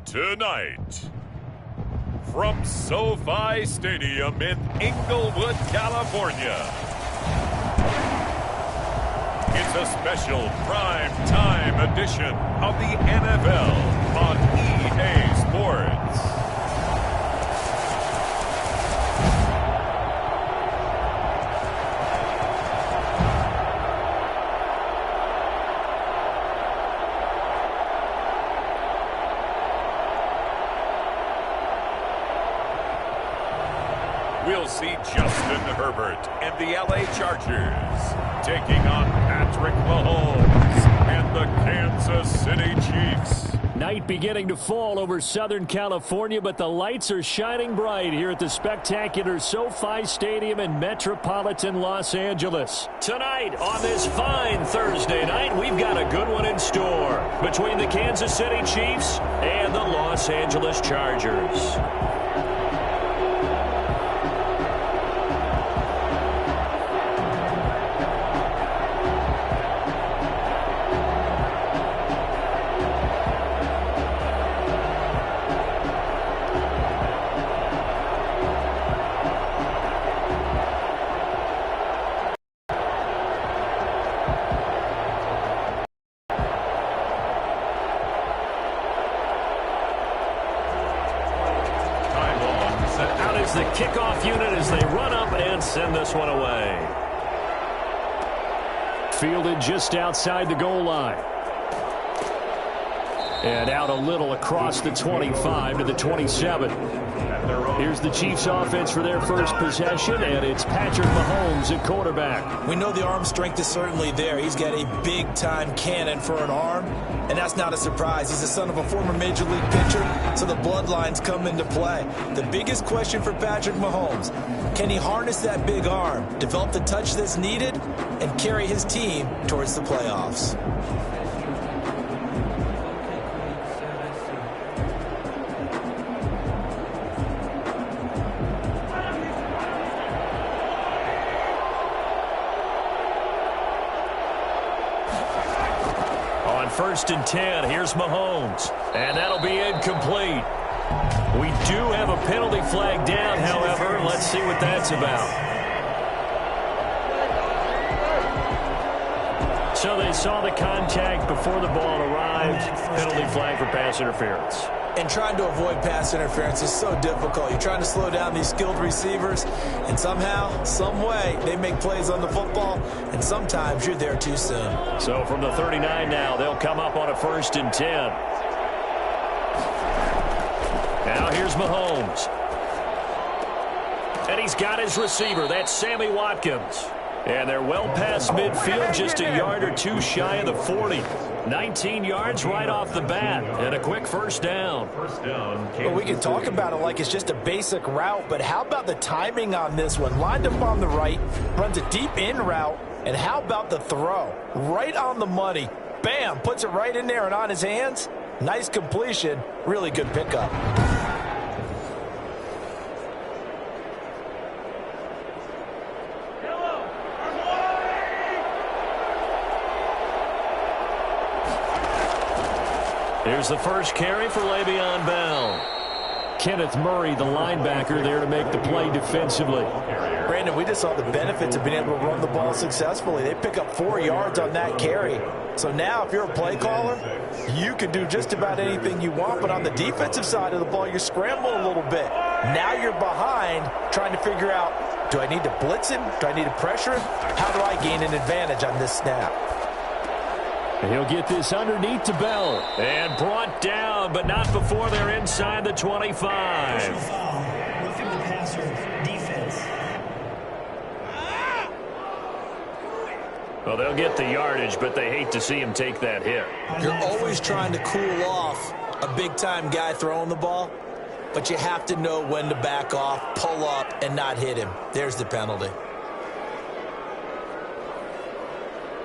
Tonight, from SoFi Stadium in Inglewood, California, it's a special prime time edition of the NFL on EA Sports. We'll see Justin Herbert and the LA Chargers taking on Patrick Mahomes and the Kansas City Chiefs. Night beginning to fall over Southern California, but the lights are shining bright here at the spectacular SoFi Stadium in metropolitan Los Angeles. Tonight on this fine Thursday night, we've got a good one in store between the Kansas City Chiefs and the Los Angeles Chargers. The kickoff unit as they run up and send this one away. Fielded just outside the goal line. And out a little across the 25 to the 27. Here's the Chiefs offense for their first possession, and it's Patrick Mahomes at quarterback. We know the arm strength is certainly there. He's got a big-time cannon for an arm, and that's not a surprise. He's the son of a former Major League pitcher, so the bloodlines come into play. The biggest question for Patrick Mahomes, can he harness that big arm, develop the touch that's needed, and carry his team towards the playoffs? First and 10, here's Mahomes, and that'll be incomplete. We do have a penalty flag down, however. Let's see what that's about. So they saw the contact before the ball arrived. Penalty flag for pass interference. And trying to avoid pass interference is so difficult. You're trying to slow down these skilled receivers, and somehow, some way, they make plays on the football, and sometimes you're there too soon. So from the 39 now, they'll come up on a first and 10. Now here's Mahomes. And he's got his receiver. That's Sammy Watkins. And they're well past midfield, just a yard or two shy of the 40. 19 yards right off the bat, and a quick first down. Well, we can talk about it like it's just a basic route, but how about the timing on this one? Lined up on the right, runs a deep in route, and how about the throw? Right on the money. Bam, puts it right in there and on his hands. Nice completion, really good pickup. Here's the first carry for Le'Veon Bell. Kenneth Murray, the linebacker, there to make the play defensively. Brandon, we just saw the benefits of being able to run the ball successfully. They pick up 4 yards on that carry. So now if you're a play caller, you can do just about anything you want. But on the defensive side of the ball, you're scrambling a little bit. Now you're behind trying to figure out, do I need to blitz him? Do I need to pressure him? How do I gain an advantage on this snap? He'll get this underneath to Bell. And brought down, but not before they're inside the 25. Well, they'll get the yardage, but they hate to see him take that hit. You're always trying to cool off a big-time guy throwing the ball, but you have to know when to back off, pull up, and not hit him. There's the penalty.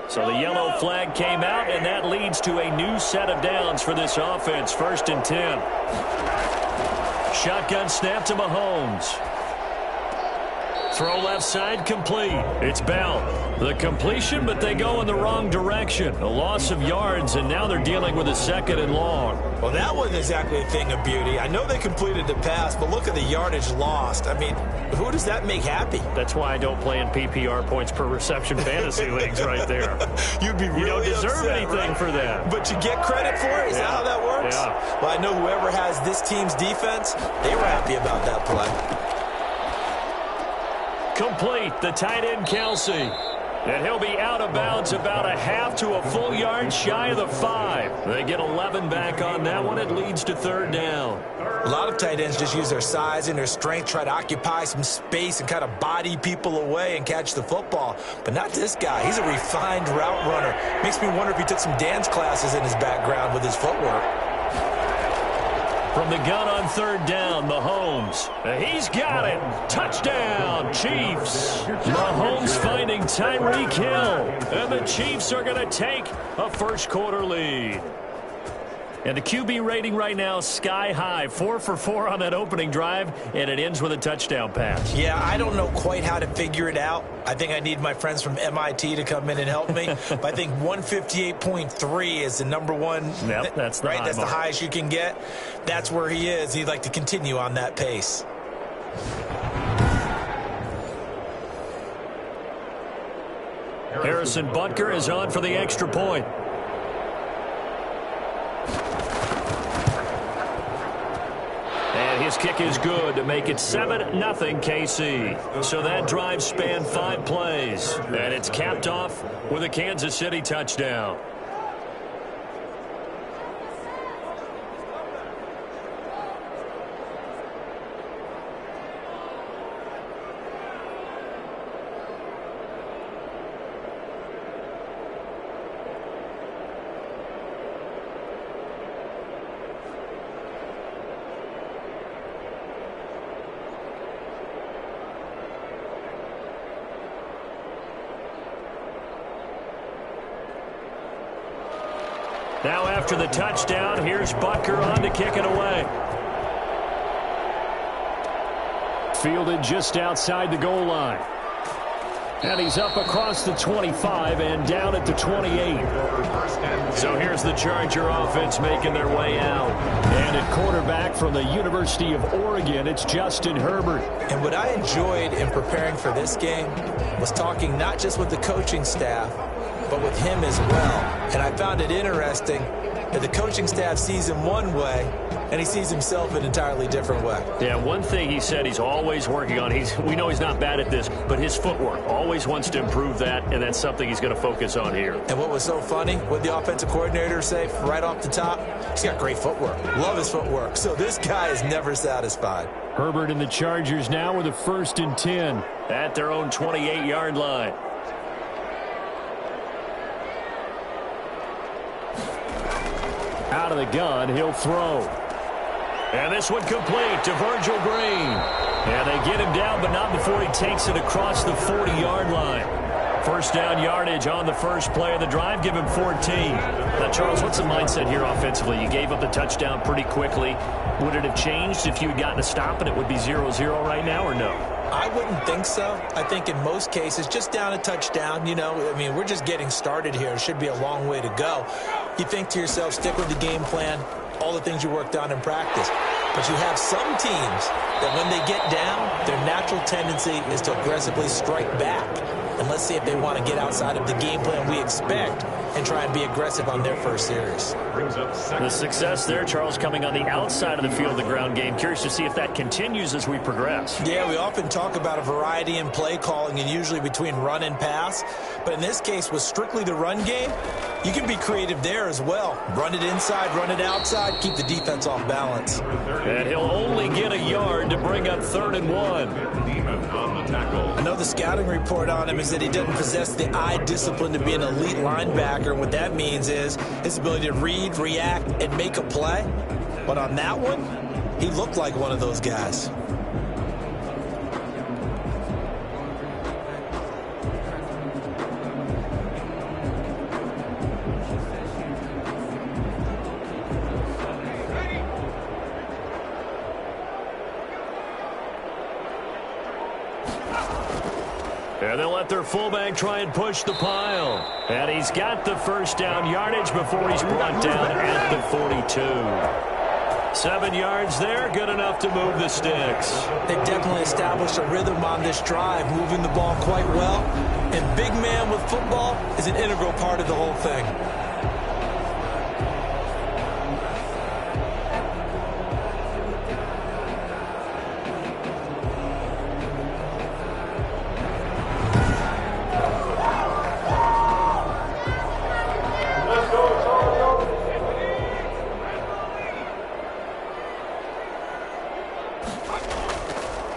So the yellow flag came out, and that leads to a new set of downs for this offense. First and 10. Shotgun snap to Mahomes. Throw left side, complete. It's Bell. The completion, but they go in the wrong direction. A loss of yards, and now they're dealing with a 2nd and long. Well, that wasn't exactly a thing of beauty. I know they completed the pass, but look at the yardage lost. I mean, who does that make happy? That's why I don't play in PPR points per reception fantasy leagues right there. You'd be really You don't deserve upset, anything right? for that. But you get credit for it? Is that how that works? Yeah. Well, I know whoever has this team's defense, they were happy about that play. Complete, the tight end, Kelsey. And he'll be out of bounds about a half to a full yard shy of the 5. They get 11 back on that one. It leads to 3rd down. A lot of tight ends just use their size and their strength, try to occupy some space and kind of body people away and catch the football. But not this guy. He's a refined route runner. Makes me wonder if he took some dance classes in his background with his footwork. From the gun on 3rd down, Mahomes. He's got it. Touchdown, Chiefs. Mahomes finding Tyreek Hill. And the Chiefs are going to take a first-quarter lead. And the QB rating right now, sky high. 4 for 4 on that opening drive, and it ends with a touchdown pass. Yeah, I don't know quite how to figure it out. I think I need my friends from MIT to come in and help me. But I think 158.3 is the number one. Yep, that's the right. high That's mark. the highest you can get. That's where he is. He'd like to continue on that pace. Harrison Butker is on for the extra point. And his kick is good to make it 7-0 KC. So that drive spanned 5 plays. And it's capped off with a Kansas City touchdown. Now after the touchdown, here's Butker on to kick it away. Fielded just outside the goal line. And he's up across the 25 and down at the 28. So here's the Charger offense making their way out. And at quarterback from the University of Oregon, it's Justin Herbert. And what I enjoyed in preparing for this game was talking not just with the coaching staff, but with him as well. And I found it interesting that the coaching staff sees him one way, and he sees himself an entirely different way. Yeah, one thing he said he's always working on, we know he's not bad at this, but his footwork, always wants to improve that, and that's something he's going to focus on here. And what was so funny, what the offensive coordinator say right off the top, he's got great footwork. Love his footwork. So this guy is never satisfied. Herbert and the Chargers now with a 1st and 10 at their own 28-yard line. Out of the gun, he'll throw. And this one complete to Virgil Green. And they get him down, but not before he takes it across the 40-yard line. 1st down yardage on the first play of the drive. Give him 14. Now, Charles, what's the mindset here offensively? You gave up the touchdown pretty quickly. Would it have changed if you had gotten a stop and it would be 0-0 right now, or no? I wouldn't think so. I think in most cases, just down a touchdown, we're just getting started here. It should be a long way to go. You think to yourself, stick with the game plan, all the things you worked on in practice. But you have some teams that when they get down, their natural tendency is to aggressively strike back. And let's see if they want to get outside of the game plan we expect and try and be aggressive on their first series. The success there, Charles, coming on the outside of the field, the ground game. Curious to see if that continues as we progress. Yeah, we often talk about a variety in play calling and usually between run and pass. But in this case, with strictly the run game, you can be creative there as well. Run it inside, run it outside, keep the defense off balance. And he'll only get a yard to bring up 3rd and 1. I know the scouting report on him is that he doesn't possess the eye discipline to be an elite linebacker. And what that means is his ability to read, react, and make a play. But on that one, he looked like one of those guys. And they'll let their fullback try and push the pile. And he's got the first down yardage before he's brought down at the 42. 7 yards there, good enough to move the sticks. They've definitely established a rhythm on this drive, moving the ball quite well. And big man with football is an integral part of the whole thing.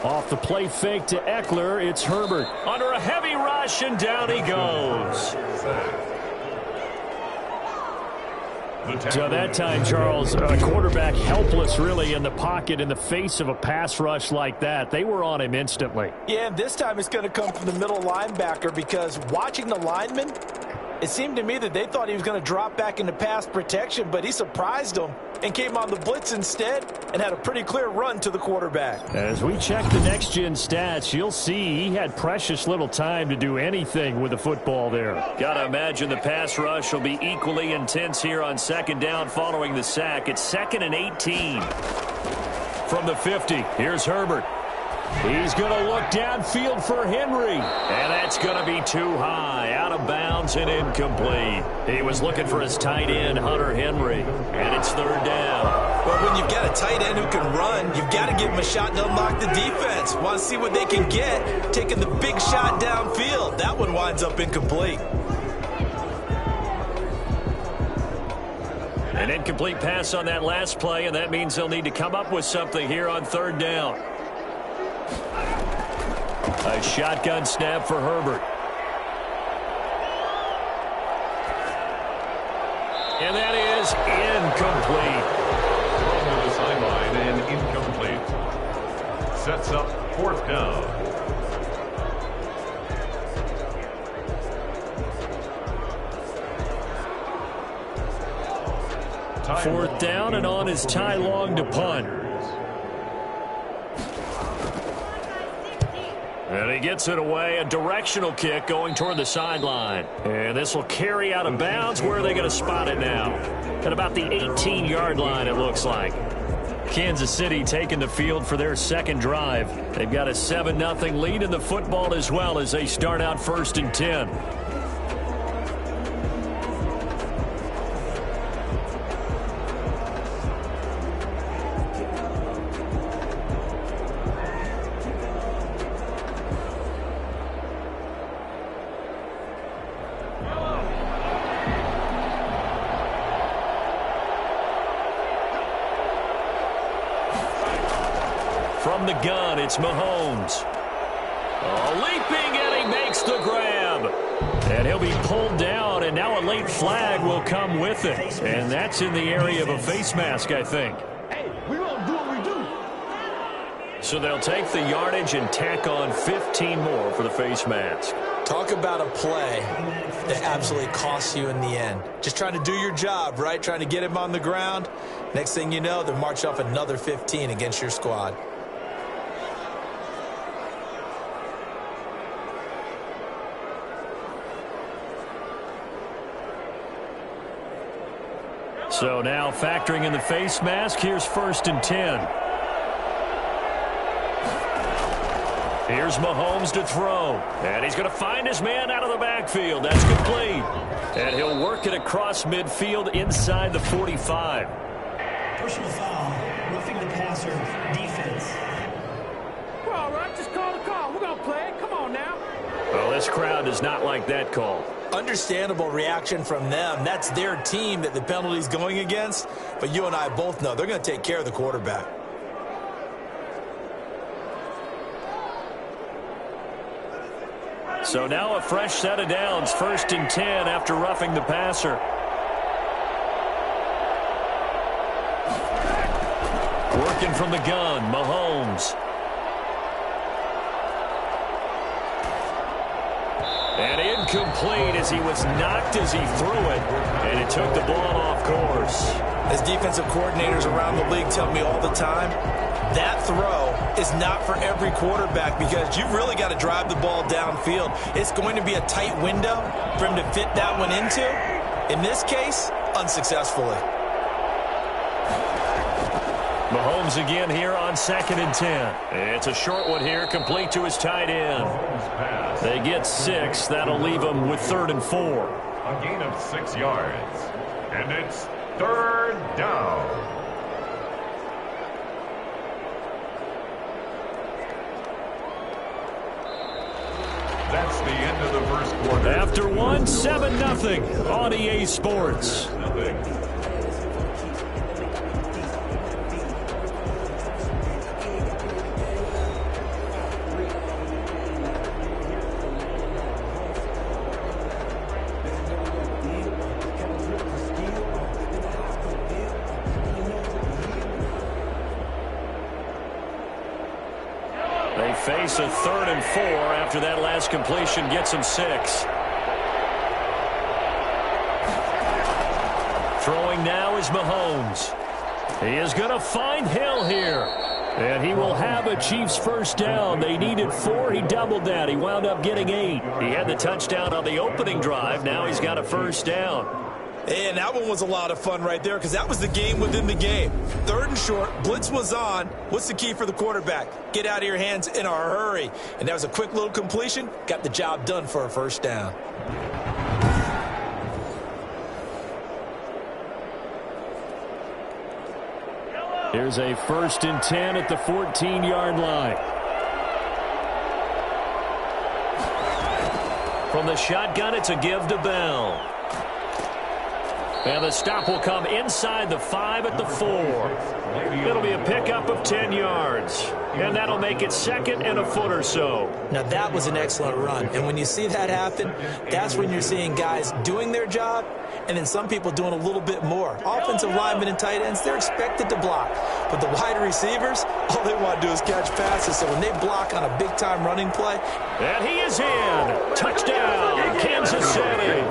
Off the play fake to Eckler, it's Herbert. Under a heavy rush, and down he goes. So that time, Charles, a quarterback helpless really in the pocket in the face of a pass rush like that. They were on him instantly. Yeah, and this time it's going to come from the middle linebacker because watching the lineman, it seemed to me that they thought he was going to drop back into pass protection, but he surprised them and came on the blitz instead and had a pretty clear run to the quarterback. As we check the next-gen stats, you'll see he had precious little time to do anything with the football there. Got to imagine the pass rush will be equally intense here on second down following the sack. It's 2nd and 18. From the 50, here's Herbert. He's going to look downfield for Henry. And that's going to be too high. Out of bounds and incomplete. He was looking for his tight end, Hunter Henry. And it's 3rd down. Well, when you've got a tight end who can run, you've got to give him a shot to unlock the defense. Want to see what they can get, taking the big shot downfield. That one winds up incomplete. An incomplete pass on that last play, and that means they'll need to come up with something here on 3rd down. A shotgun snap for Herbert. And that is incomplete. Thrown to the sideline and incomplete. Sets up 4th down. Fourth down, and on is Ty Long to punt. And he gets it away, a directional kick going toward the sideline. And this will carry out of bounds. Where are they going to spot it now? At about the 18-yard line, it looks like. Kansas City taking the field for their second drive. They've got a 7-0 lead in the football as well as they start out 1st and 10. From the gun, it's Mahomes. Leaping, and he makes the grab. And he'll be pulled down, and now a late flag will come with it. And that's in the area of a face mask, I think. Hey, we're going to do what we do. So they'll take the yardage and tack on 15 more for the face mask. Talk about a play that absolutely costs you in the end. Just trying to do your job, right? Trying to get him on the ground. Next thing you know, they'll march off another 15 against your squad. So now factoring in the face mask, here's 1st and 10. Here's Mahomes to throw. And he's going to find his man out of the backfield. That's complete. And he'll work it across midfield inside the 45. Personal foul, roughing the passer, defense. We're all right. Just call the call. We're going to play it. Come on now. Well, this crowd does not like that call. Understandable reaction from them. That's their team that the penalty's going against. But you and I both know they're going to take care of the quarterback. So now a fresh set of downs, 1st and 10 after roughing the passer. Working from the gun, Mahomes. And incomplete as he was knocked as he threw it. And it took the ball off course. As defensive coordinators around the league tell me all the time, that throw is not for every quarterback because you've really got to drive the ball downfield. It's going to be a tight window for him to fit that one into. In this case, unsuccessfully. Mahomes again here on 2nd and 10. It's a short one here, complete to his tight end. They get 6. That'll leave them with 3rd and 4. A gain of 6 yards. And it's 3rd down. That's the end of the first quarter. After one, 7-0 on EA Sports. They face a 3rd and 4 after that last completion gets them 6. Throwing now is Mahomes. He is going to find Hill here. And he will have a Chiefs first down. They needed 4. He doubled that. He wound up getting 8. He had the touchdown on the opening drive. Now he's got a first down. And that one was a lot of fun right there because that was the game within the game. 3rd and short, blitz was on. What's the key for the quarterback? Get out of your hands in a hurry. And that was a quick little completion. Got the job done for a first down. Here's a 1st and 10 at the 14-yard line. From the shotgun, it's a give to Bell. And the stop will come inside the 5 at the 4. It'll be a pickup of 10 yards. And that'll make it 2nd and a foot or so. Now, that was an excellent run. And when you see that happen, that's when you're seeing guys doing their job and then some people doing a little bit more. Offensive linemen and tight ends, they're expected to block. But the wide receivers, all they want to do is catch passes. So when they block on a big-time running play. And he is in. Touchdown, Kansas City.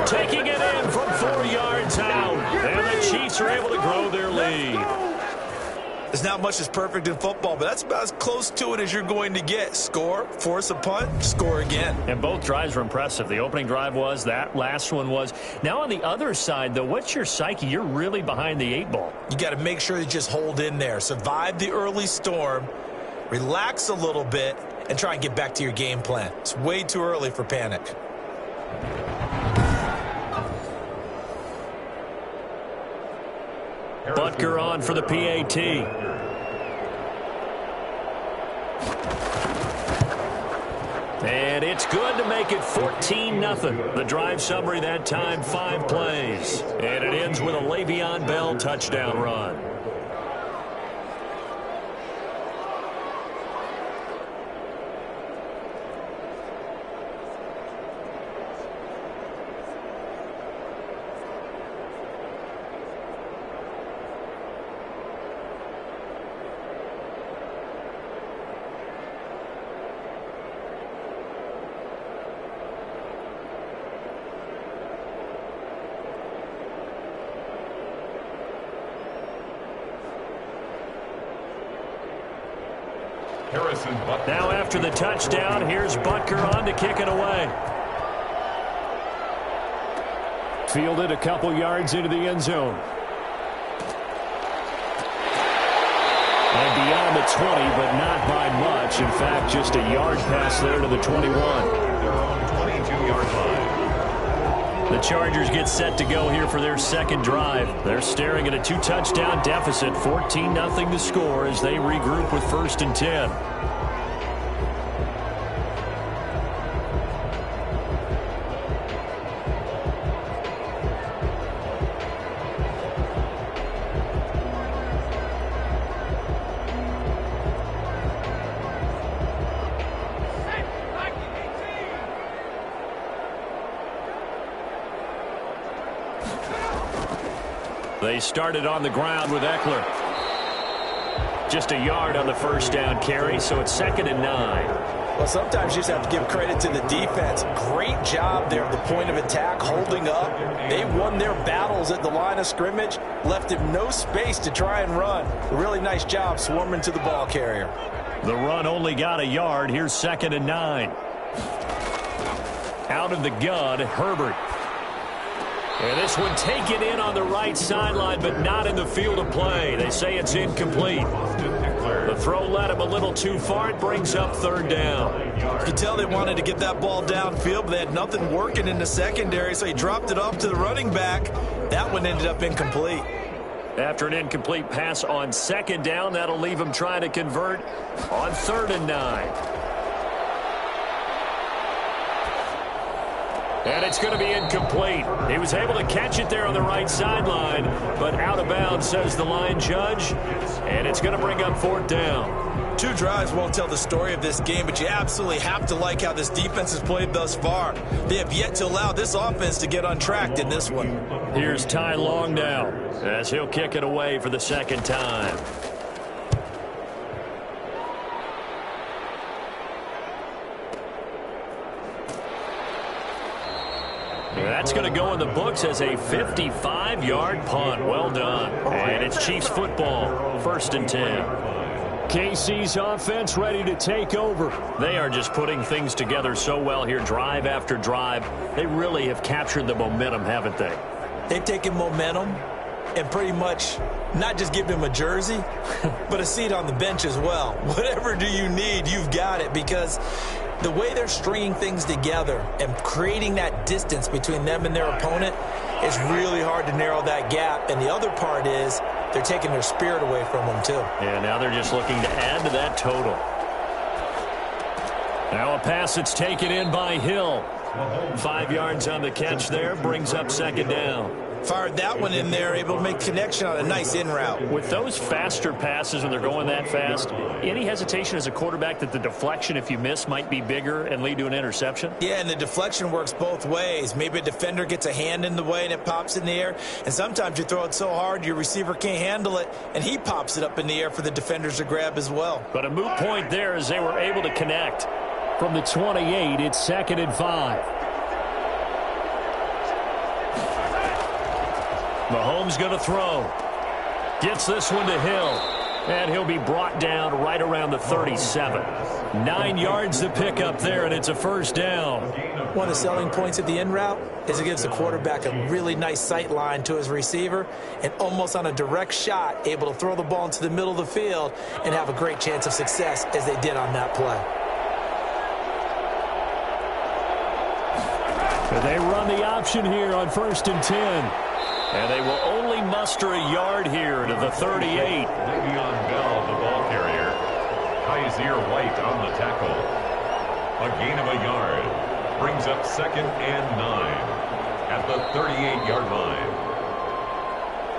Taking it in from 4 yards out. And the Chiefs are able to grow their lead. There's not much that's perfect in football, but that's about as close to it as you're going to get. Score, force a punt, score again. And both drives were impressive. The opening drive was, that last one was. Now on the other side, though, what's your psyche? You're really behind the 8 ball. You got to make sure you just hold in there. Survive the early storm, relax a little bit, and try and get back to your game plan. It's way too early for panic. Butker on for the PAT. And it's good to make it 14-0. The drive summary that time, 5 plays. And it ends with a Le'Veon Bell touchdown run. Now after the touchdown, here's Butker on to kick it away. Fielded a couple yards into the end zone. And beyond the 20, but not by much. In fact, just a yard pass there to the 21. Their own 22-yard line. The Chargers get set to go here for their second drive. They're staring at a 2-touchdown deficit, 14-0 to score as they regroup with 1st and 10. They started on the ground with Eckler. Just a yard on the first down carry, so it's 2nd and 9. Well, sometimes you just have to give credit to the defense. Great job there at the point of attack, holding up. They won their battles at the line of scrimmage, left him no space to try and run. Really nice job swarming to the ball carrier. The run only got a yard. Here's 2nd and 9. Out of the gun, Herbert. And this one taken in on the right sideline, but not in the field of play. They say it's incomplete. The throw led him a little too far. It brings up 3rd down. You could tell they wanted to get that ball downfield, but they had nothing working in the secondary, so he dropped it off to the running back. That one ended up incomplete. After an incomplete pass on 2nd down, that'll leave him trying to convert on 3rd and 9. And it's going to be incomplete. He was able to catch it there on the right sideline, but out of bounds, says the line judge. And it's going to bring up 4th down. 2 drives won't tell the story of this game, but you absolutely have to like how this defense has played thus far. They have yet to allow this offense to get untracked in this one. Here's Ty Long now, as he'll kick it away for the 2nd time. That's going to go in the books as a 55-yard punt. Well done. And it's Chiefs football, 1st and 10. KC's offense ready to take over. They are just putting things together so well here, drive after drive. They really have captured the momentum, haven't they? They've taken momentum and pretty much not just given him a jersey, but a seat on the bench as well. Whatever do you need, you've got it, because the way they're stringing things together and creating that distance between them and their opponent is really hard to narrow that gap. And the other part is they're taking their spirit away from them, too. Yeah, now they're just looking to add to that total. Now a pass that's taken in by Hill. 5 yards on the catch there, brings up 2nd down. Fired that one in there, able to make connection on a nice in route. With those faster passes when they're going that fast, any hesitation as a quarterback that the deflection, if you miss, might be bigger and lead to an interception? Yeah, and the deflection works both ways. Maybe a defender gets a hand in the way and it pops in the air, and sometimes you throw it so hard your receiver can't handle it, and he pops it up in the air for the defenders to grab as well. But a moot point there as they were able to connect. From the 28, it's 2nd and 5. Mahomes going to throw. Gets this one to Hill. And he'll be brought down right around the 37. 9 yards to pick up there, and it's a 1st down. One of the selling points of the in route is it gives the quarterback a really nice sight line to his receiver, and almost on a direct shot, able to throw the ball into the middle of the field and have a great chance of success as they did on that play. They run the option here on 1st and 10. And they will only muster a yard here to the 38. Le'Veon Bell, the ball carrier. Kaiser White on the tackle. A gain of a yard. Brings up 2nd and 9 at the 38-yard line.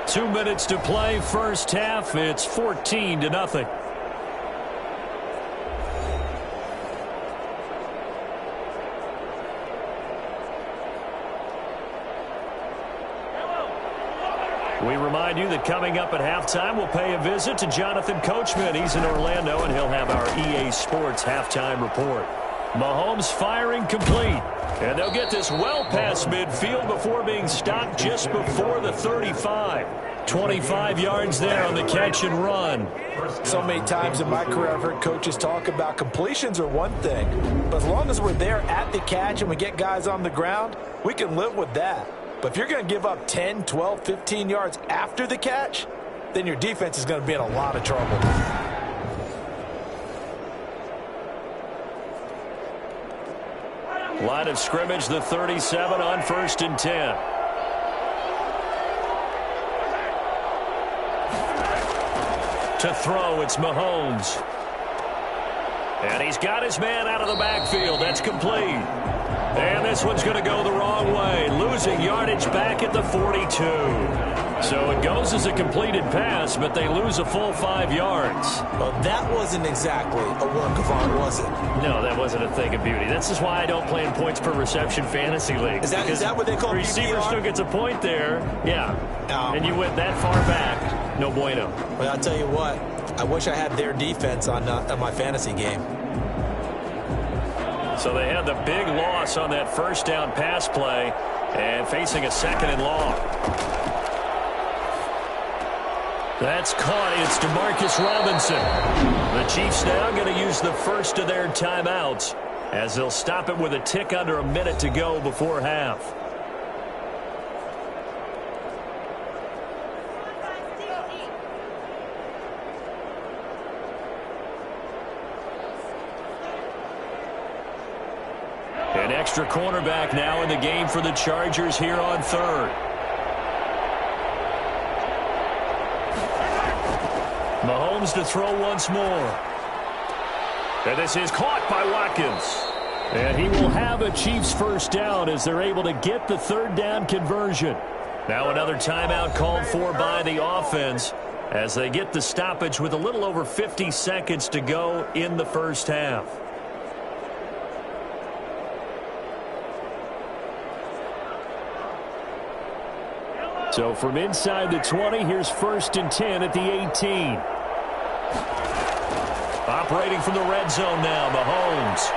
2 minutes to play, first half. It's 14-0. We remind you that coming up at halftime, we'll pay a visit to Jonathan Coachman. He's in Orlando, and he'll have our EA Sports halftime report. Mahomes firing complete. And they'll get this well past midfield before being stopped just before the 35. 25 yards there on the catch and run. So many times in my career I've heard coaches talk about completions are one thing, but as long as we're there at the catch and we get guys on the ground, we can live with that. But if you're going to give up 10, 12, 15 yards after the catch, then your defense is going to be in a lot of trouble. Line of scrimmage, the 37 on 1st and 10. To throw, it's Mahomes. And he's got his man out of the backfield. That's complete. And this one's going to go the wrong way, losing yardage back at the 42. So it goes as a completed pass, but they lose a full 5 yards. Well, that wasn't exactly a work of art, was it? No, that wasn't a thing of beauty. This is why I don't play in points per reception fantasy league. Is that what they call receiver PPR? still gets a point there. Yeah. And you went that far back. No bueno. Well, I'll tell you what. I wish I had their defense on my fantasy game. So they had the big loss on that first down pass play and facing a second and long. That's caught. It's Demarcus Robinson. The Chiefs now going to use the first of their timeouts as they'll stop it with a tick under a minute to go before half. An extra cornerback now in the game for the Chargers here on third. Mahomes to throw once more. And this is caught by Watkins. And he will have a Chiefs first down as they're able to get the third down conversion. Now another timeout called for by the offense as they get the stoppage with a little over 50 seconds to go in the first half. So from inside the 20, here's 1st and 10 at the 18. Operating from the red zone now, Mahomes.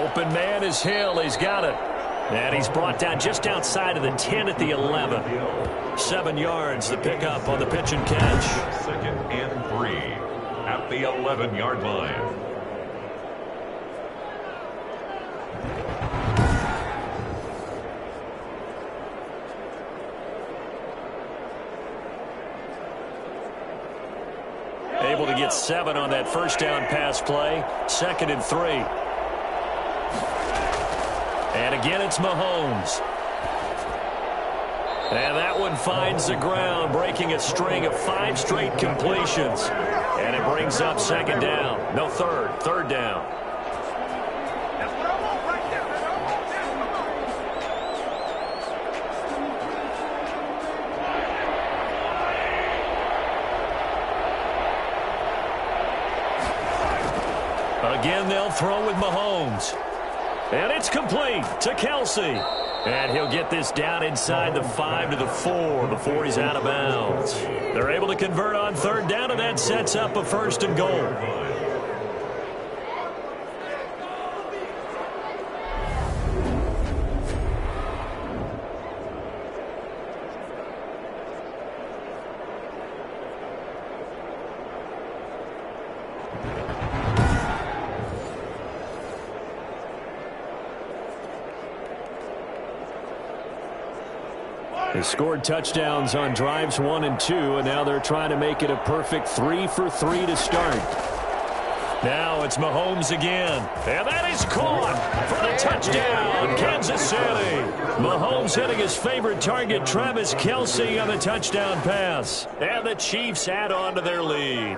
Open man is Hill. He's got it. And he's brought down just outside of the 10 at the 11. 7 yards to pick up on the pitch and catch. 2nd and 3 at the 11-yard line. Able to get 7 on that first down pass play. 2nd and 3. And again, it's Mahomes. And that one finds the ground, breaking a string of 5 straight completions. And it brings up 2nd down. No, third down. Again, they'll throw with Mahomes. And it's complete to Kelsey. And he'll get this down inside the 5 to the 4 before he's out of bounds. They're able to convert on third down, and that sets up a 1st and goal. They scored touchdowns on drives 1 and 2, and now they're trying to make it a perfect 3 for 3 to start. Now it's Mahomes again. And that is caught for the touchdown, Kansas City. Mahomes hitting his favorite target, Travis Kelsey, on the touchdown pass. And the Chiefs add on to their lead.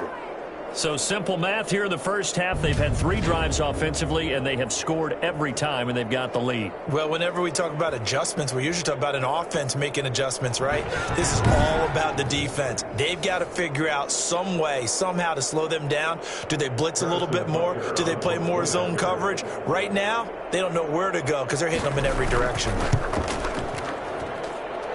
So simple math here in the first half. They've had 3 drives offensively, and they have scored every time, and they've got the lead. Well, whenever we talk about adjustments, we usually talk about an offense making adjustments, right? This is all about the defense. They've got to figure out some way, somehow to slow them down. Do they blitz a little bit more? Do they play more zone coverage? Right now, they don't know where to go because they're hitting them in every direction.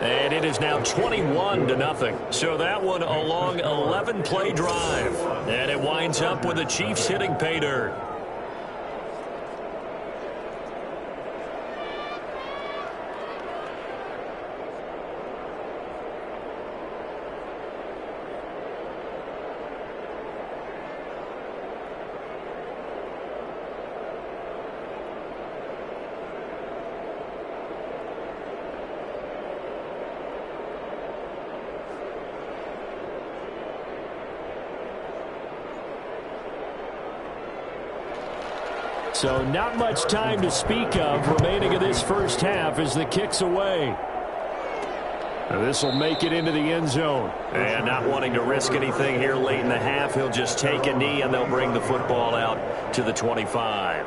And it is now 21-0. So that one a long 11-play drive. And it winds up with the Chiefs hitting pay dirt. So not much time to speak of remaining in this first half as the kick's away. This will make it into the end zone. And not wanting to risk anything here late in the half, he'll just take a knee and they'll bring the football out to the 25.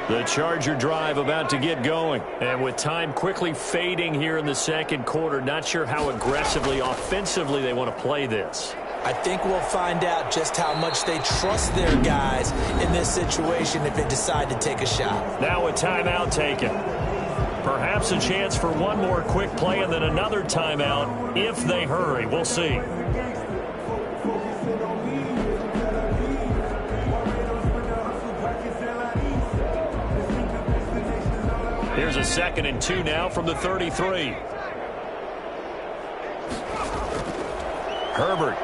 The Charger drive about to get going. And with time quickly fading here in the second quarter, not sure how aggressively, offensively they want to play this. I think we'll find out just how much they trust their guys in this situation if they decide to take a shot. Now a timeout taken. Perhaps a chance for one more quick play and then another timeout if they hurry. We'll see. Here's a 2nd and 2 now from the 33. Herbert.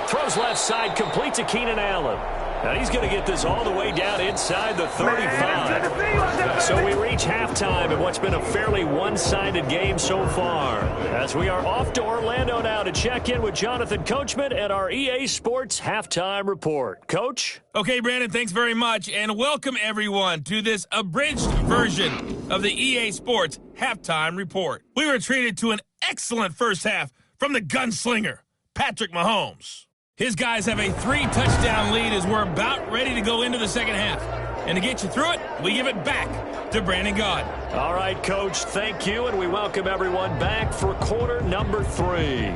Throws left side, complete to Keenan Allen. And he's going to get this all the way down inside the 35. So we reach halftime in what's been a fairly one-sided game so far. As we are off to Orlando now to check in with Jonathan Coachman and our EA Sports Halftime Report. Coach? Okay, Brandon, thanks very much. And welcome, everyone, to this abridged version of the EA Sports Halftime Report. We were treated to an excellent first half from the gunslinger, Patrick Mahomes. His guys have a 3-touchdown lead as we're about ready to go into the second half. And to get you through it, we give it back to Brandon Gaud. All right, Coach, thank you, and we welcome everyone back for quarter number 3.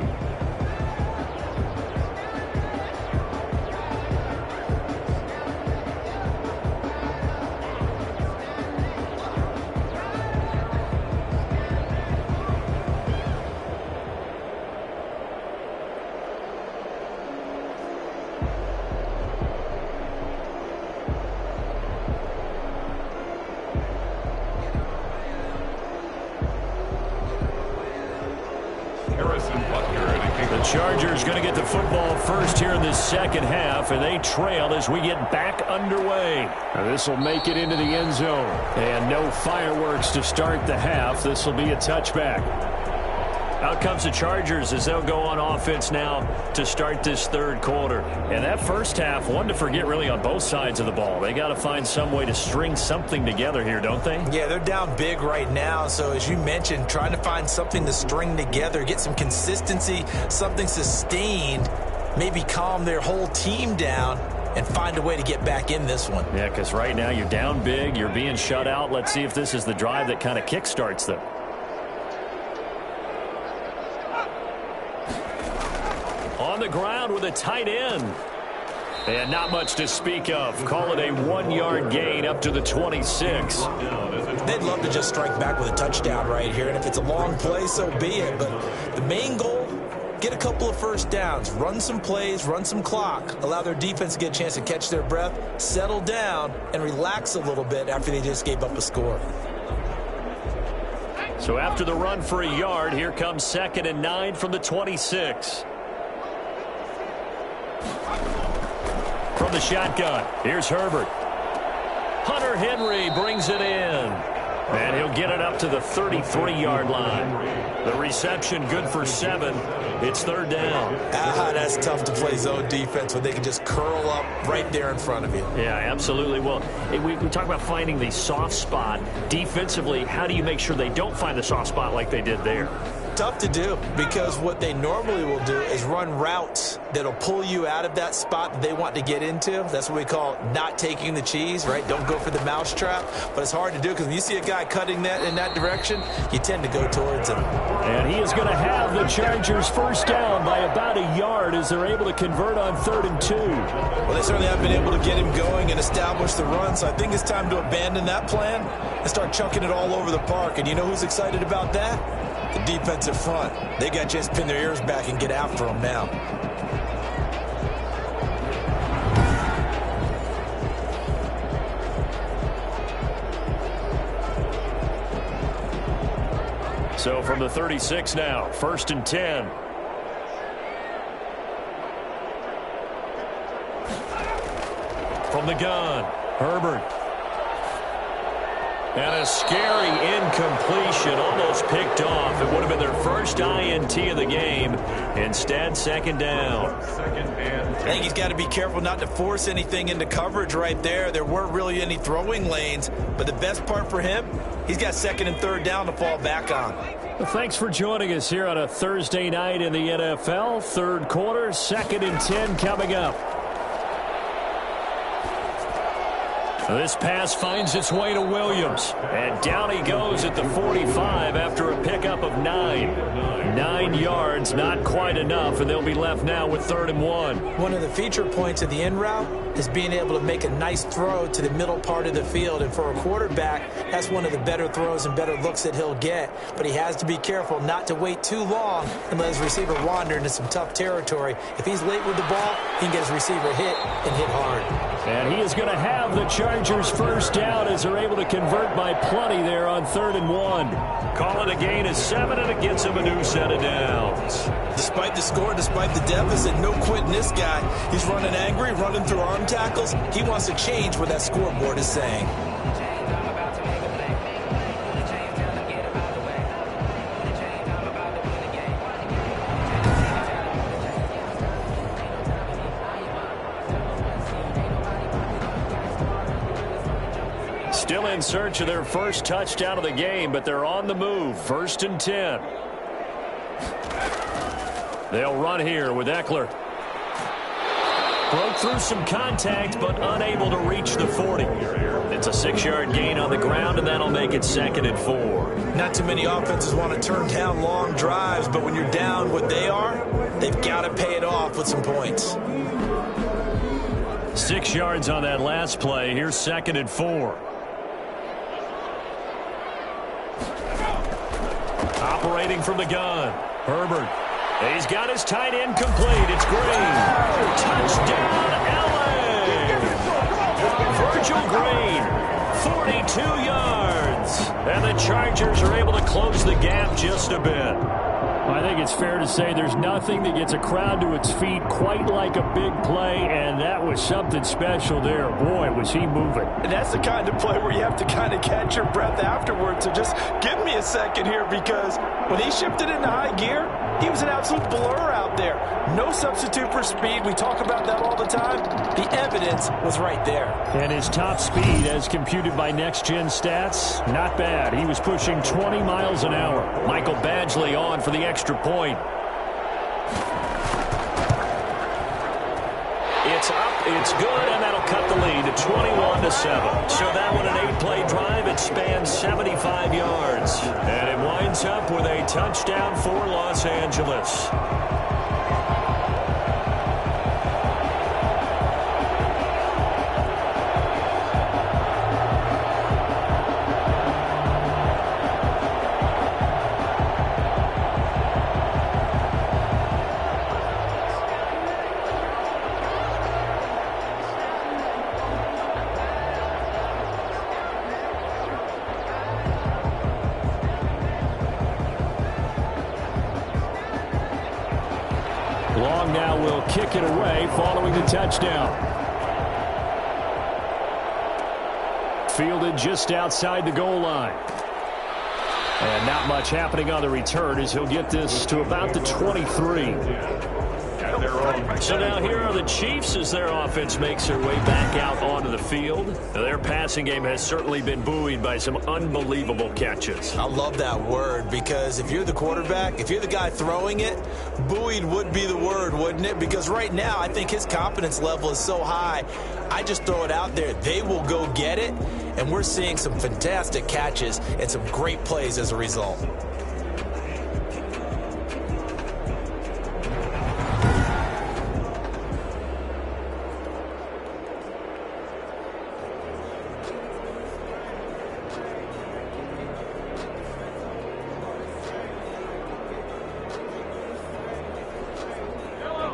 Chargers going to get the football first here in this second half, and they trail as we get back underway. This will make it into the end zone, and no fireworks to start the half. This will be a touchback. Out comes the Chargers as they'll go on offense now to start this third quarter. And that first half, one to forget really on both sides of the ball. They got to find some way to string something together here, don't they? Yeah, they're down big right now. So as you mentioned, trying to find something to string together, get some consistency, something sustained, maybe calm their whole team down and find a way to get back in this one. Yeah, because right now you're down big, you're being shut out. Let's see if this is the drive that kind of kickstarts them. On the ground with a tight end. And not much to speak of. Call it a 1-yard gain up to the 26. They'd love to just strike back with a touchdown right here. And if it's a long play, so be it. But the main goal, get a couple of first downs. Run some plays, run some clock. Allow their defense to get a chance to catch their breath, settle down, and relax a little bit after they just gave up a score. So after the run for a yard, here comes 2nd and 9 from the 26. From the shotgun, here's Herbert. Hunter Henry brings it in. And he'll get it up to the 33-yard line. The reception good for 7. It's 3rd down. That's tough to play zone defense when they can just curl up right there in front of you. Yeah, absolutely. Well, we talk about finding the soft spot. Defensively, how do you make sure they don't find the soft spot like they did there? Tough to do, because what they normally will do is run routes that'll pull you out of that spot that they want to get into. That's what we call not taking the cheese, right? Don't go for the mousetrap. But it's hard to do because when you see a guy cutting that in that direction, you tend to go towards him. And he is going to have the Chargers first down by about a yard as they're able to convert on 3rd and 2. Well, they certainly have been able to get him going and establish the run, so I think it's time to abandon that plan and start chucking it all over the park. And you know who's excited about that? The defensive front. They got to just pin their ears back and get after them now. So from the 36 now, 1st and 10. From the gun, Herbert. And a scary incompletion, almost picked off. It would have been their first INT of the game. Instead, 2nd down. I think he's got to be careful not to force anything into coverage right there. There weren't really any throwing lanes, but the best part for him, he's got 2nd and 3rd down to fall back on. Well, thanks for joining us here on a Thursday night in the NFL. 3rd quarter, 2nd and 10 coming up. This pass finds its way to Williams. And down he goes at the 45 after a pickup of 9. 9 yards, not quite enough, and they'll be left now with 3rd and 1. One of the feature points of the in route is being able to make a nice throw to the middle part of the field. And for a quarterback, that's one of the better throws and better looks that he'll get. But he has to be careful not to wait too long and let his receiver wander into some tough territory. If he's late with the ball, he can get his receiver hit and hit hard. And he is going to have the Chargers first down as they're able to convert by plenty there on 3rd and 1. Call it a gain of 7, and it gets him a new set of downs. Despite the score, despite the deficit, no quitting this guy. He's running angry, running through arm tackles. He wants to change what that scoreboard is saying. Still in search of their first touchdown of the game, but they're on the move. 1st and 10. They'll run here with Eckler. Broke through some contact, but unable to reach the 40. It's a 6-yard gain on the ground, and that'll make it 2nd and 4. Not too many offenses want to turn down long drives, but when you're down what they are, they've got to pay it off with some points. 6 yards on that last play. Here's 2nd and 4. Operating from the gun. Herbert. He's got his tight end complete. It's Green. Touchdown, L.A. Virgil Green, 42 yards. And the Chargers are able to close the gap just a bit. I think it's fair to say there's nothing that gets a crowd to its feet quite like a big play, and that was something special there. Boy, was he moving. And that's the kind of play where you have to kind of catch your breath afterwards. So just give me a second here, because when he shifted into high gear, he was an absolute blur out there. No substitute for speed. We talk about that all the time. The evidence was right there. And his top speed, as computed by Next Gen Stats, not bad. He was pushing 20 miles an hour. Michael Badgley on for the extra point. It's up, it's good, and that'll cut the lead to 21-7. So that one, an 8-play drive. It spans 75 yards. And it winds up with a touchdown for Los Angeles. Long now will kick it away following the touchdown. Fielded just outside the goal line. And not much happening on the return as he'll get this to about the 23. So now here are the Chiefs as their offense makes their way back out onto the field. Their passing game has certainly been buoyed by some unbelievable catches. I love that word, because if you're the quarterback, if you're the guy throwing it, buoyed would be the word, wouldn't it? Because right now I think his confidence level is so high. I just throw it out there. They will go get it, and we're seeing some fantastic catches and some great plays as a result.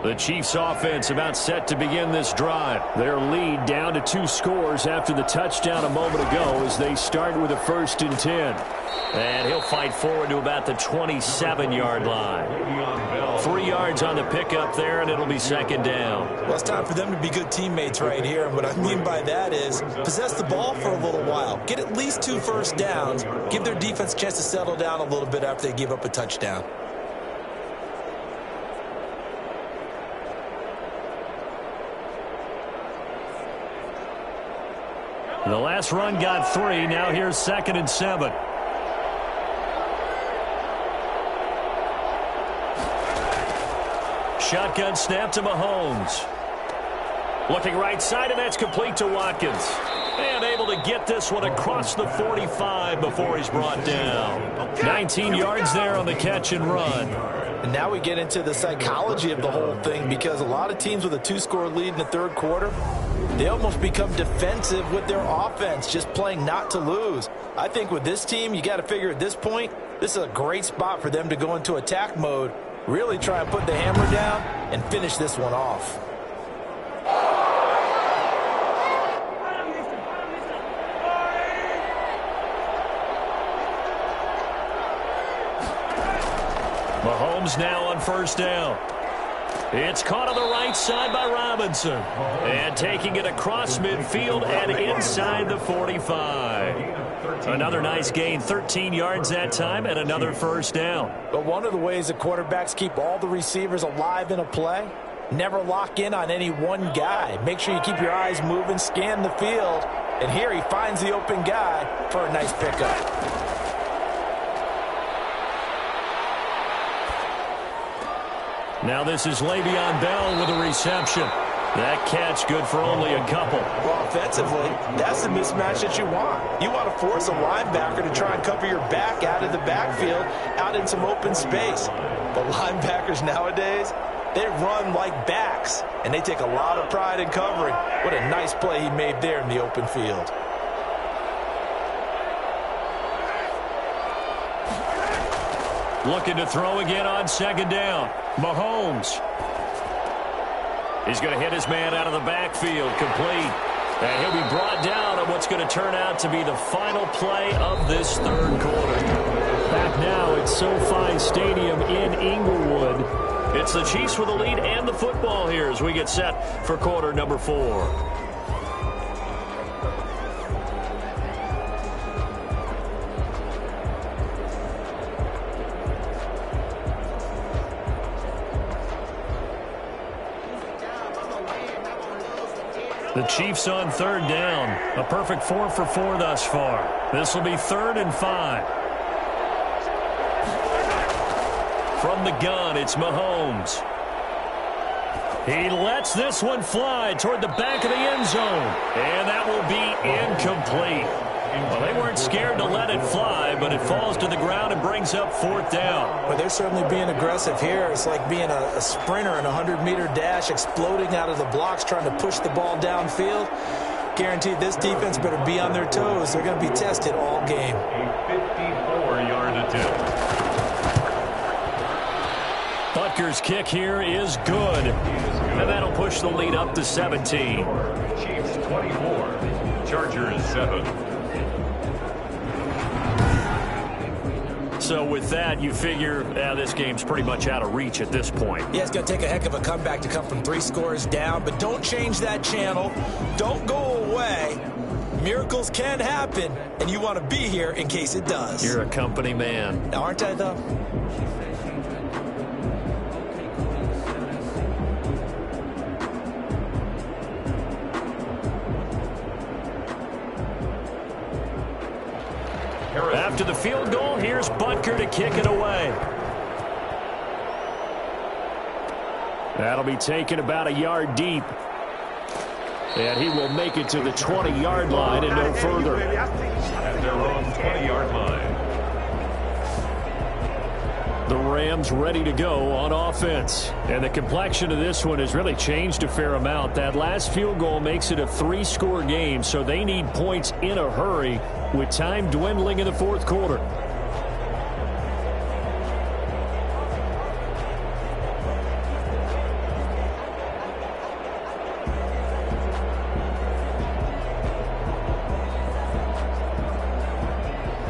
The Chiefs offense about set to begin this drive. Their lead down to 2 scores after the touchdown a moment ago as they start with a 1st and 10. And he'll fight forward to about the 27-yard line. 3 yards on the pickup there, and it'll be 2nd down. Well, it's time for them to be good teammates right here. And what I mean by that is possess the ball for a little while. Get at least 2 first downs. Give their defense a chance to settle down a little bit after they give up a touchdown. The last run got 3. Now here's 2nd and 7. Shotgun snap to Mahomes. Looking right side, and that's complete to Watkins. And able to get this one across the 45 before he's brought down. 19 yards there on the catch and run. And now we get into the psychology of the whole thing, because a lot of teams with a 2-score lead in the third quarter, they almost become defensive with their offense, just playing not to lose. I think with this team, you got to figure at this point, this is a great spot for them to go into attack mode, really try and put the hammer down and finish this one off. Mahomes now on first down. It's caught on the right side by Robinson. And taking it across midfield and inside the 45. Another nice gain, 13 yards that time, and another first down. But one of the ways that quarterbacks keep all the receivers alive in a play, never lock in on any one guy. Make sure you keep your eyes moving, scan the field. And here he finds the open guy for a nice pickup. Now this is Le'Veon Bell with a reception. That catch good for only a couple. Well, offensively, that's the mismatch that you want. You want to force a linebacker to try and cover your back out of the backfield, out in some open space. But linebackers nowadays, they run like backs, and they take a lot of pride in covering. What a nice play he made there in the open field. Looking to throw again on second down. Mahomes. He's going to hit his man out of the backfield, complete. And he'll be brought down on what's going to turn out to be the final play of this third quarter. Back now at SoFi Stadium in Inglewood. It's the Chiefs with the lead and the football here as we get set for quarter number 4. The Chiefs on third down. A perfect 4 for 4 thus far. This will be 3rd and 5. From the gun, it's Mahomes. He lets this one fly toward the back of the end zone. And that will be incomplete. Well, they weren't scared to let it fly, but it falls to the ground and brings up 4th down. Well, they're certainly being aggressive here. It's like being a sprinter in a 100-meter dash, exploding out of the blocks, trying to push the ball downfield. Guaranteed this defense better be on their toes. They're going to be tested all game. A 54-yard attempt. Butker's kick here is good. And that'll push the lead up to 17. Chiefs 24, Chargers 7. So with that, you figure this game's pretty much out of reach at this point. Yeah, it's going to take a heck of a comeback to come from 3 scores down, but don't change that channel. Don't go away. Miracles can happen, and you want to be here in case it does. You're a company man. Now, aren't I, though? After the field goal, here's Butker to kick it away. That'll be taken about a yard deep. And he will make it to the 20-yard line and no further. At their own 20-yard line. The Rams ready to go on offense. And the complexion of this one has really changed a fair amount. That last field goal makes it a 3-score game, so they need points in a hurry with time dwindling in the fourth quarter.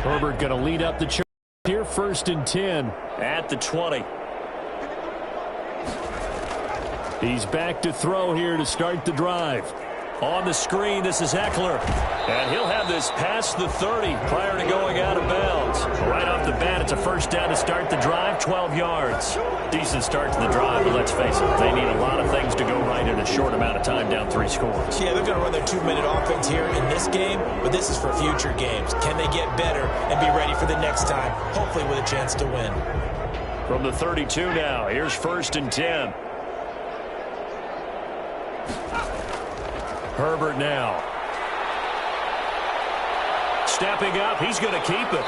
Herbert going to lead up the charge here, 1st and 10 at the 20. He's back to throw here to start the drive. On the screen, this is Eckler. And he'll have this past the 30 prior to going out of bounds. Right off the bat, it's a first down to start the drive, 12 yards. Decent start to the drive, but let's face it, they need a lot of things to go right in a short amount of time, down 3 scores. Yeah, they're going to run their 2-minute offense here in this game, but this is for future games. Can they get better and be ready for the next time, hopefully with a chance to win? From the 32 now, here's 1st and 10. Herbert now. Stepping up, he's going to keep it.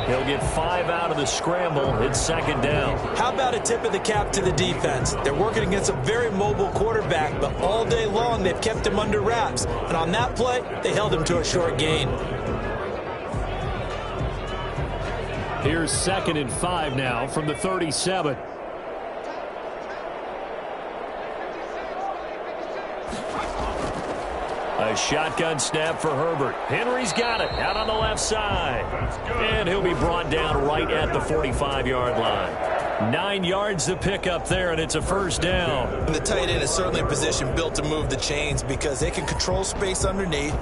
He'll get 5 out of the scramble. It's second down. How about a tip of the cap to the defense? They're working against a very mobile quarterback, but all day long they've kept him under wraps. And on that play, they held him to a short gain. Here's 2nd and 5 now from the 37. A shotgun snap for Herbert. Henry's got it out on the left side. And he'll be brought down right at the 45-yard line. 9 yards to pick up there, and it's a first down. And the tight end is certainly a position built to move the chains because they can control space underneath.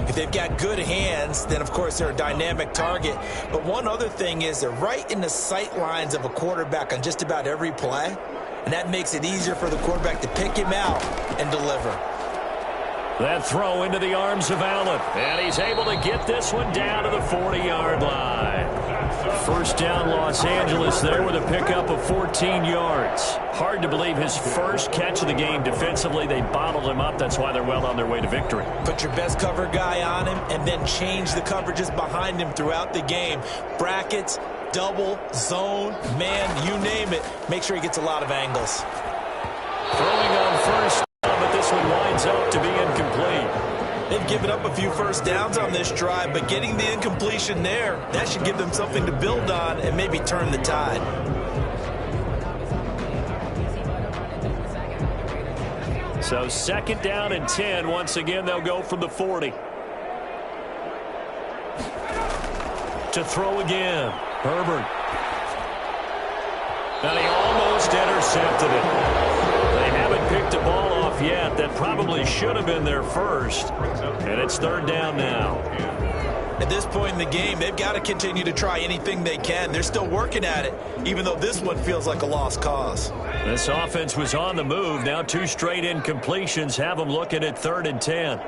If they've got good hands, then, of course, they're a dynamic target. But one other thing is they're right in the sight lines of a quarterback on just about every play, and that makes it easier for the quarterback to pick him out and deliver. That throw into the arms of Allen, and he's able to get this one down to the 40-yard line. First down, Los Angeles there with a pickup of 14 yards. Hard to believe his first catch of the game defensively. They bottled him up. That's why they're well on their way to victory. Put your best cover guy on him and then change the coverages behind him throughout the game. Brackets, double, zone, man, you name it. Make sure he gets a lot of angles. Throwing on first down, but this one winds up to be incomplete. They've given up a few first downs on this drive, but getting the incompletion there, that should give them something to build on and maybe turn the tide. So 2nd down and 10. Once again, they'll go from the 40. To throw again. Herbert. And he almost intercepted it. They haven't picked a ball off yet. That probably should have been their first. And it's 3rd down now. At this point in the game, they've got to continue to try anything they can. They're still working at it, even though this one feels like a lost cause. This offense was on the move. Now 2 straight incompletions have them looking at 3rd and 10.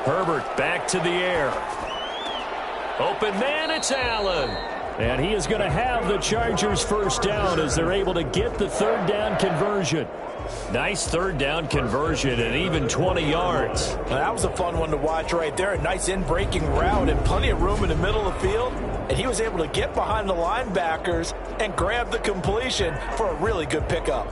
Herbert back to the air. Open man, it's Allen. And he is going to have the Chargers first down as they're able to get the 3rd down conversion. Nice 3rd down conversion and even 20 yards. Now, that was a fun one to watch right there. A nice in-breaking route and plenty of room in the middle of the field. And he was able to get behind the linebackers and grab the completion for a really good pickup.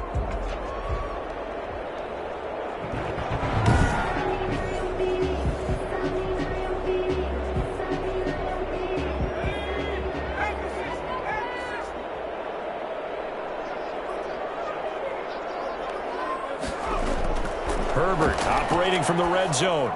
Herbert operating from the red zone.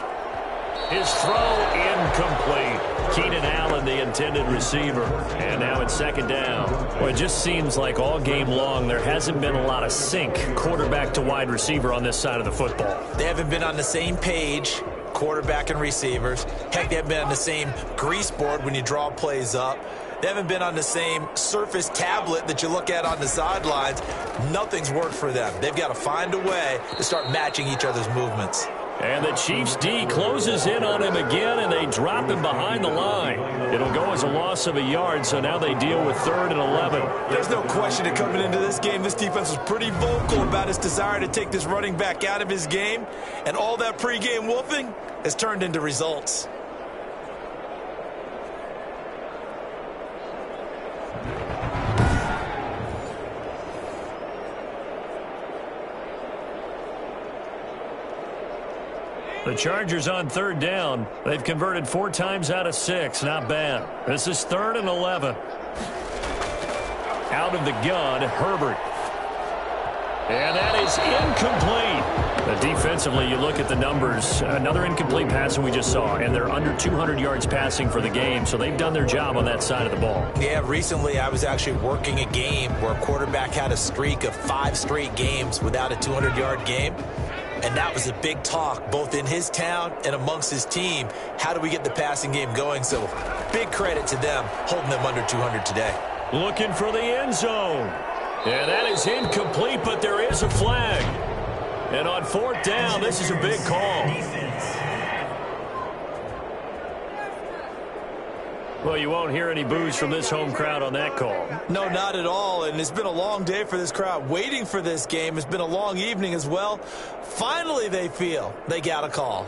His throw incomplete. Keenan Allen, the intended receiver. And now it's 2nd down. Well, it just seems like all game long there hasn't been a lot of sync quarterback to wide receiver on this side of the football. They haven't been on the same page, quarterback and receivers. Heck, they haven't been on the same grease board when you draw plays up. They haven't been on the same Surface tablet that you look at on the sidelines. Nothing's worked for them. They've got to find a way to start matching each other's movements. And the Chiefs' D closes in on him again, and they drop him behind the line. It'll go as a loss of a yard, so now they deal with 3rd and 11. There's no question that coming into this game, this defense was pretty vocal about its desire to take this running back out of his game, and all that pregame wolfing has turned into results. The Chargers on 3rd down. They've converted 4 times out of 6. Not bad. This is 3rd and 11. Out of the gun, Herbert. And that is incomplete. Defensively, you look at the numbers. Another incomplete pass that we just saw, and they're under 200 yards passing for the game, so they've done their job on that side of the ball. Yeah, recently I was actually working a game where a quarterback had a streak of 5 straight games without a 200-yard game. And that was a big talk, both in his town and amongst his team. How do we get the passing game going? So big credit to them, holding them under 200 today. Looking for the end zone. And that is incomplete, but there is a flag. And on 4th down, this is a big call. Well, you won't hear any boos from this home crowd on that call. No, not at all. And it's been a long day for this crowd waiting for this game. It's been a long evening as well. Finally, they feel they got a call.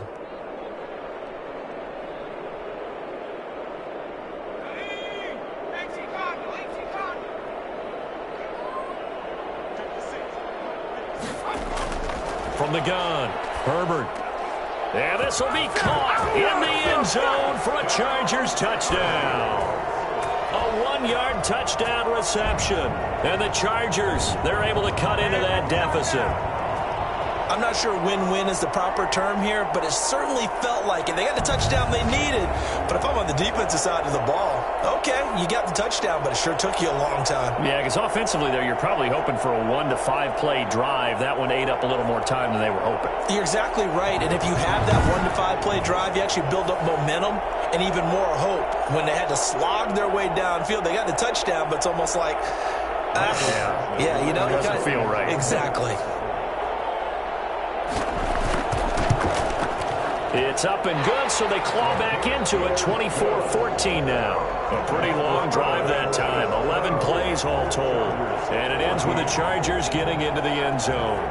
From the gun, Herbert. And this will be caught in the end zone for a Chargers touchdown. A 1-yard touchdown reception. And the Chargers, they're able to cut into that deficit. I'm not sure win-win is the proper term here, but it certainly felt like it. They got the touchdown they needed, but if I'm on the defensive side of the ball, okay, you got the touchdown, but it sure took you a long time. Yeah, because offensively there, you're probably hoping for a 1 to 5 play drive. That one ate up a little more time than they were hoping. You're exactly right, and if you have that 1 to 5 play drive, you actually build up momentum and even more hope. When they had to slog their way downfield, they got the touchdown, but it's almost like, yeah, you know, it doesn't feel right. Exactly. It's up and good, so they claw back into it, 24-14 now. A pretty long drive that time, 11 plays all told. And it ends with the Chargers getting into the end zone.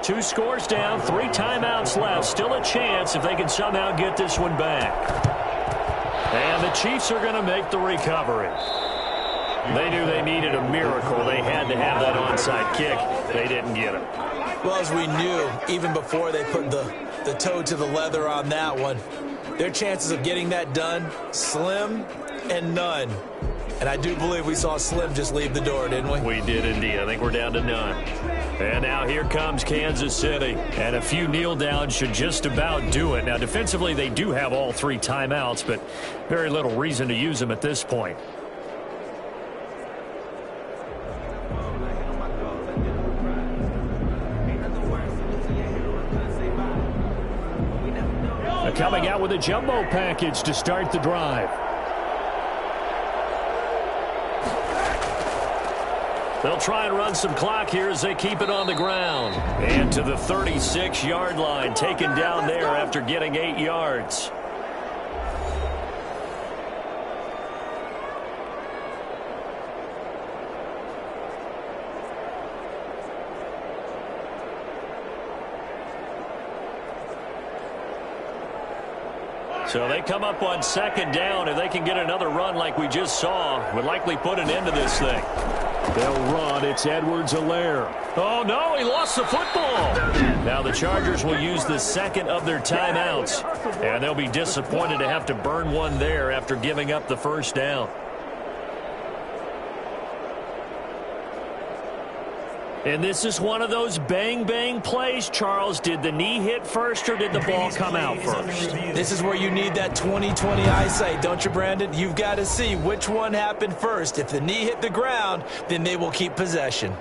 Two scores down, 3 timeouts left. Still a chance if they can somehow get this one back. And the Chiefs are going to make the recovery. They knew they needed a miracle. They had to have that onside kick. They didn't get it. Well, as we knew, even before they put the toe to the leather on that one, their chances of getting that done, slim and none. And I do believe we saw Slim just leave the door, didn't we? We did indeed. I think we're down to none. And now here comes Kansas City. And a few kneel downs should just about do it. Now, defensively, they do have all 3 timeouts, but very little reason to use them at this point. Coming out with a jumbo package to start the drive. They'll try and run some clock here as they keep it on the ground. And to the 36-yard line, taken down there after getting 8 yards. So they come up on 2nd down. If they can get another run like we just saw, would likely put an end to this thing. They'll run. It's Edwards-Helaire. Oh, no, he lost the football. Now the Chargers will use the 2nd of their timeouts, and they'll be disappointed to have to burn one there after giving up the 1st down. And this is one of those bang-bang plays, Charles. Did the knee hit first or did the ball come out first? This is where you need that 20/20 eyesight, don't you, Brandon? You've got to see which one happened first. If the knee hit the ground, then they will keep possession.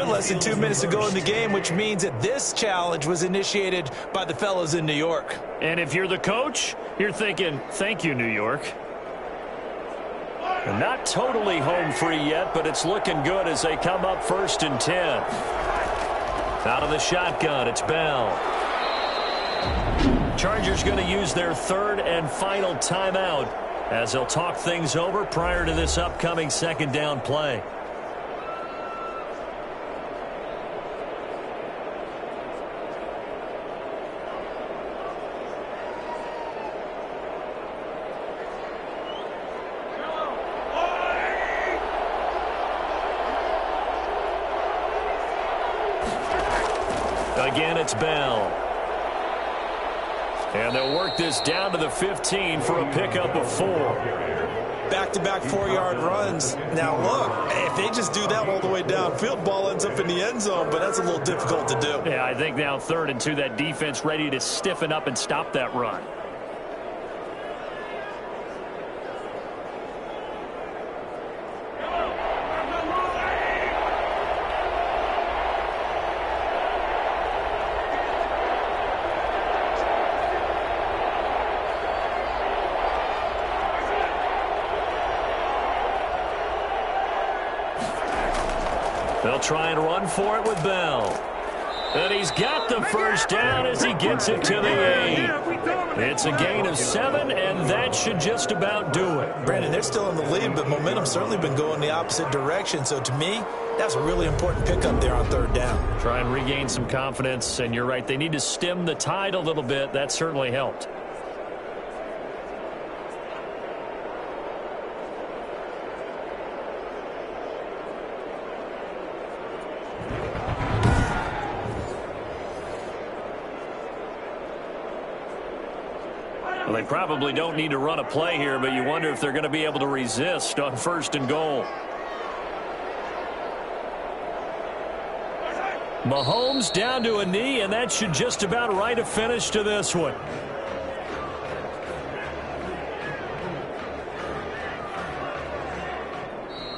Less than 2 minutes to go in the game, which means that this challenge was initiated by the fellows in New York. And if you're the coach, you're thinking, thank you, New York. And not totally home free yet, but it's looking good as they come up 1st and 10. Out of the shotgun, it's Bell. Chargers going to use their 3rd and final timeout as they'll talk things over prior to this upcoming 2nd down play. Again, it's Bell. And they'll work this down to the 15 for a pickup of 4. Back-to-back 4-yard runs. Now, look, if they just do that all the way downfield, ball ends up in the end zone, but that's a little difficult to do. Yeah, I think now 3rd and 2, that defense ready to stiffen up and stop that run. They'll try and run for it with Bell. And he's got the first down as he gets it to the 8. It's a gain of 7, and that should just about do it. Brandon, they're still in the lead, but momentum's certainly been going the opposite direction. So to me, that's a really important pickup there on 3rd down. Try and regain some confidence, and you're right. They need to stem the tide a little bit. That certainly helped. Well, they probably don't need to run a play here, but you wonder if they're going to be able to resist on 1st and goal. Mahomes down to a knee, and that should just about write a finish to this one.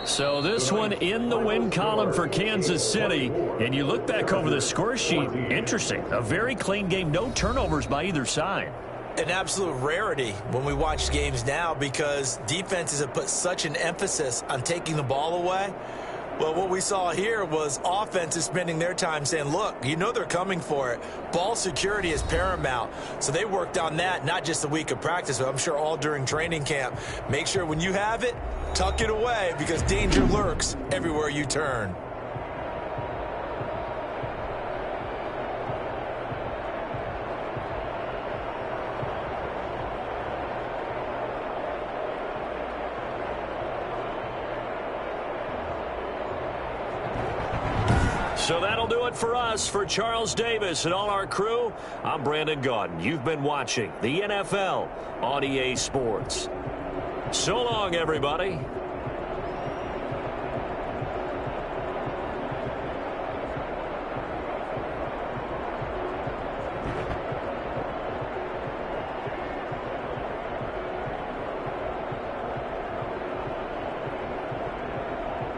So this one in the win column for Kansas City. And you look back over the score sheet, interesting. A very clean game, no turnovers by either side. An absolute rarity when we watch games now because defenses have put such an emphasis on taking the ball away. Well, what we saw here was offenses spending their time saying, look, you know they're coming for it. Ball security is paramount. So they worked on that, not just a week of practice, but I'm sure all during training camp. Make sure when you have it, tuck it away because danger lurks everywhere you turn. So that'll do it for us. For Charles Davis and all our crew, I'm Brandon Gaudin. You've been watching the NFL on EA Sports. So long, everybody.